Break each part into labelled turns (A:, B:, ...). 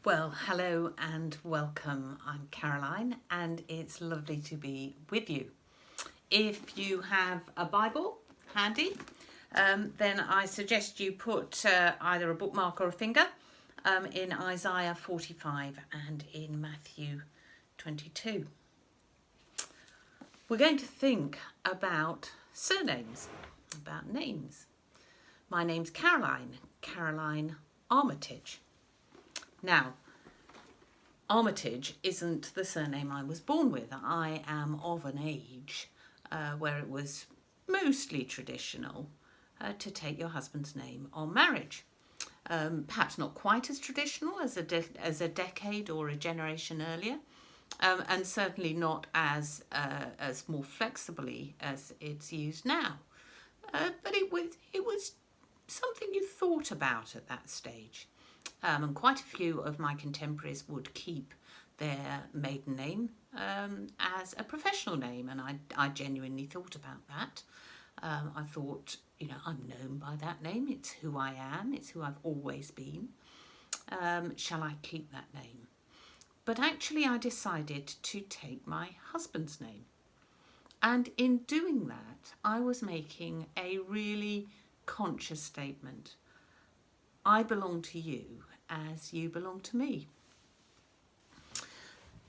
A: Well, hello and welcome. I'm Caroline and it's lovely to be with you. If you have a Bible handy, then I suggest you put either a bookmark or a finger in Isaiah 45 and in Matthew 22. We're going to think about surnames, about names. My name's Caroline Armitage. Now, Armitage isn't the surname I was born with. I am of an age where it was mostly traditional to take your husband's name on marriage. Perhaps not quite as traditional as a decade or a generation earlier, and certainly not as more flexibly as it's used now. But it was something you thought about at that stage. And quite a few of my contemporaries would keep their maiden name as a professional name, and I genuinely thought about that. I thought, I'm known by that name. It's who I am. It's who I've always been. Shall I keep that name? But actually I decided to take my husband's name. And in doing that, I was making a really conscious statement. I belong to you as you belong to me.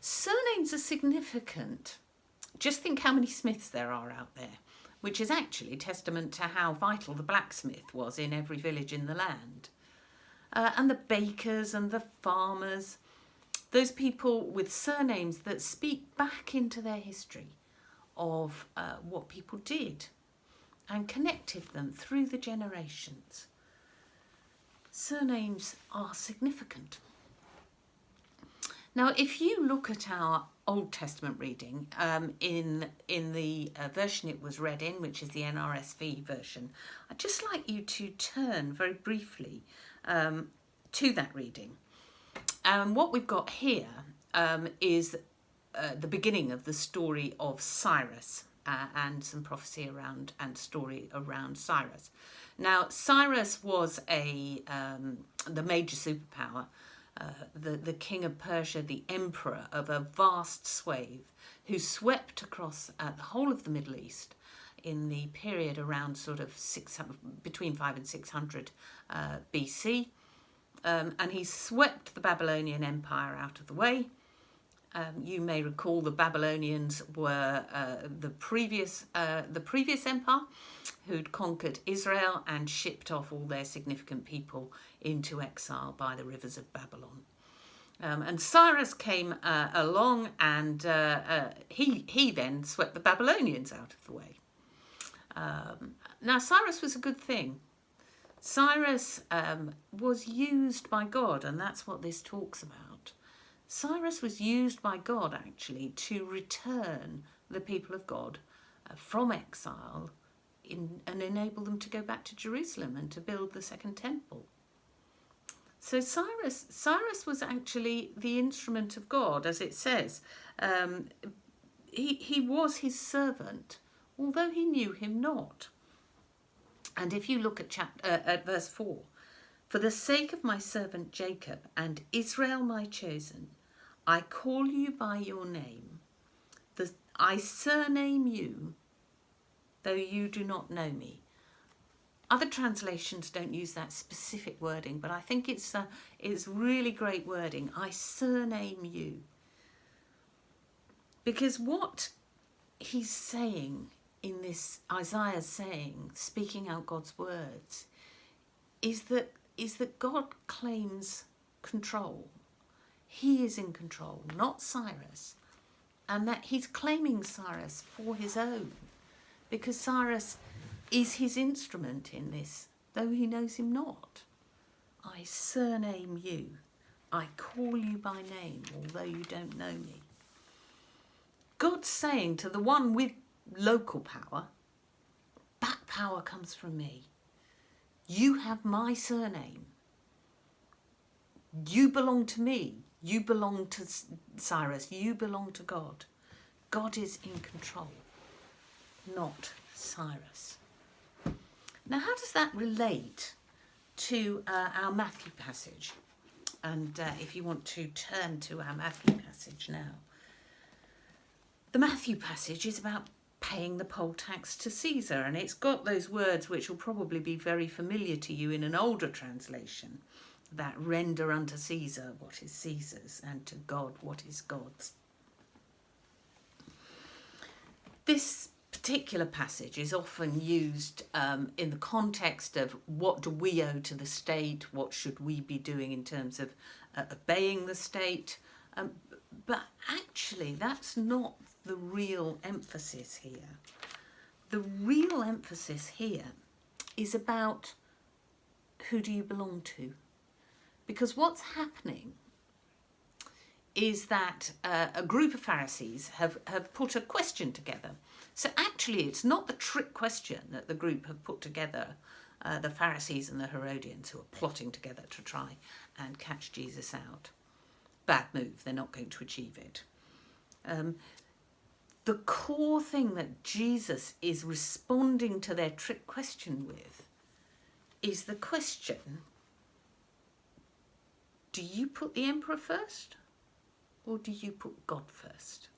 A: Surnames are significant. Just think how many Smiths there are out there, which is actually testament to how vital the blacksmith was in every village in the land. And the bakers and the farmers, those people with surnames that speak back into their history of what people did and connected them through the generations. Surnames are significant. Now, if you look at our Old Testament reading in the version it was read in, which is the NRSV version, I'd just like you to turn very briefly to that reading. What we've got here is the beginning of the story of Cyrus and some prophecy around and story around Cyrus. Now, Cyrus was the major superpower, the king of Persia, the emperor of a vast swathe, who swept across the whole of the Middle East in the period around sort of between 5 and 600 BC, and he swept the Babylonian Empire out of the way. You may recall the Babylonians were the previous empire who'd conquered Israel and shipped off all their significant people into exile by the rivers of Babylon. And Cyrus came along and he then swept the Babylonians out of the way. Now, Cyrus was a good thing. Cyrus was used by God, and that's what this talks about. Cyrus was used by God, actually, to return the people of God from exile and enable them to go back to Jerusalem and to build the second temple. So Cyrus was actually the instrument of God, as it says. He was his servant, although he knew him not. And if you look at verse 4, for the sake of my servant Jacob and Israel my chosen, I call you by your name. I surname you, though you do not know me. Other translations don't use that specific wording, but I think it's really great wording. I surname you. Because what he's saying in this, Isaiah's saying, speaking out God's words, is that God claims control. He is in control, not Cyrus, and that he's claiming Cyrus for his own, because Cyrus is his instrument in this, though he knows him not. I surname you. I call you by name, although you don't know me. God's saying to the one with local power, that power comes from me. You have my surname. You belong to me. You belong to Cyrus. You belong to God. God is in control, not Cyrus. Now, how does that relate to our Matthew passage? And if you want to turn to our Matthew passage now. The Matthew passage is about paying the poll tax to Caesar, and it's got those words which will probably be very familiar to you in an older translation, that render unto Caesar what is Caesar's and to God what is God's. This particular passage is often used in the context of what do we owe to the state, what should we be doing in terms of obeying the state, but actually that's not the real emphasis here. The real emphasis here is about who do you belong to? Because what's happening is that a group of Pharisees have put a question together. So actually it's not the trick question that the group have put together, the Pharisees and the Herodians who are plotting together to try and catch Jesus out. Bad move, they're not going to achieve it. The core thing that Jesus is responding to their trick question with is the question, do you put the emperor first or do you put God first?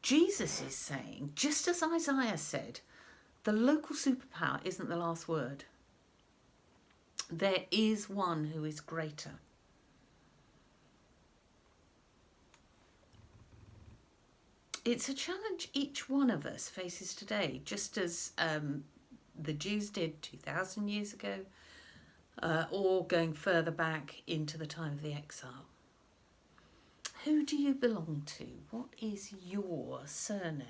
A: Jesus is saying, just as Isaiah said, the local superpower isn't the last word. There is one who is greater. It's a challenge each one of us faces today, just as the Jews did 2,000 years ago, or going further back into the time of the exile. Who do you belong to? What is your surname?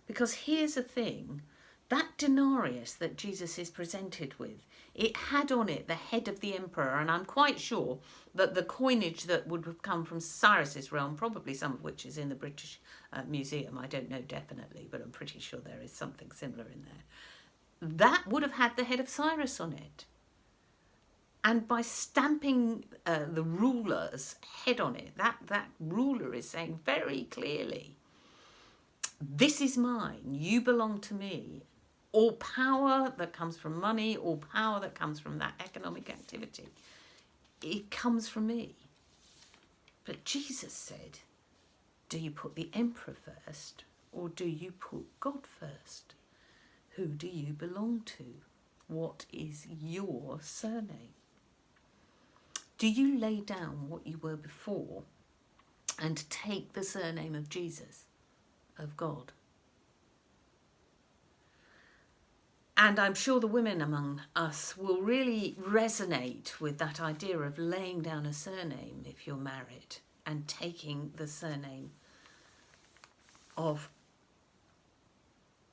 A: Because here's the thing, that denarius that Jesus is presented with, it had on it the head of the emperor, and I'm quite sure that the coinage that would have come from Cyrus's realm, probably some of which is in the British Museum, I don't know definitely, but I'm pretty sure there is something similar in there, that would have had the head of Cyrus on it. And by stamping the ruler's head on it, that ruler is saying very clearly, this is mine, you belong to me. All power that comes from money, all power that comes from that economic activity, it comes from me. But Jesus said, do you put the emperor first or do you put God first? Who do you belong to? What is your surname? Do you lay down what you were before and take the surname of Jesus, of God? And I'm sure the women among us will really resonate with that idea of laying down a surname if you're married and taking the surname of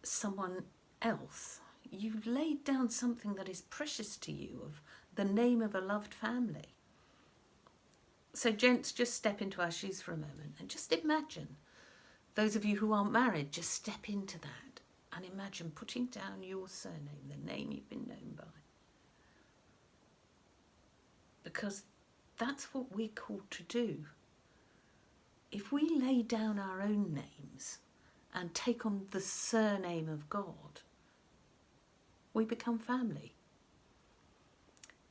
A: someone else. You've laid down something that is precious to you, of the name of a loved family. So gents, just step into our shoes for a moment and just imagine, those of you who aren't married, just step into that and imagine putting down your surname, the name you've been known by. Because that's what we're called to do. If we lay down our own names and take on the surname of God, we become family.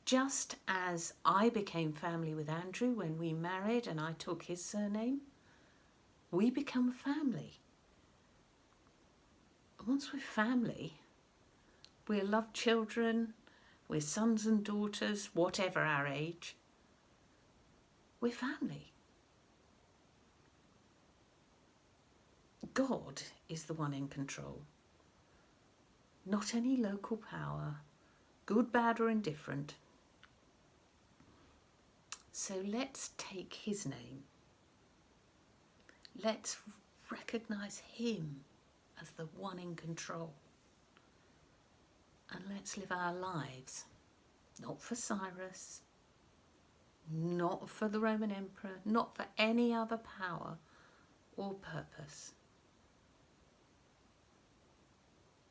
A: Just as I became family with Andrew when we married and I took his surname, we become family. And once we're family, we're loved children, we're sons and daughters, whatever our age, we're family. God is the one in control, not any local power, good, bad or indifferent. So let's take his name. Let's recognise him as the one in control. And let's live our lives, not for Cyrus, not for the Roman Emperor, not for any other power or purpose,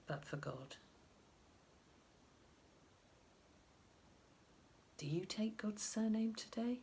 A: but for God. Do you take God's surname today?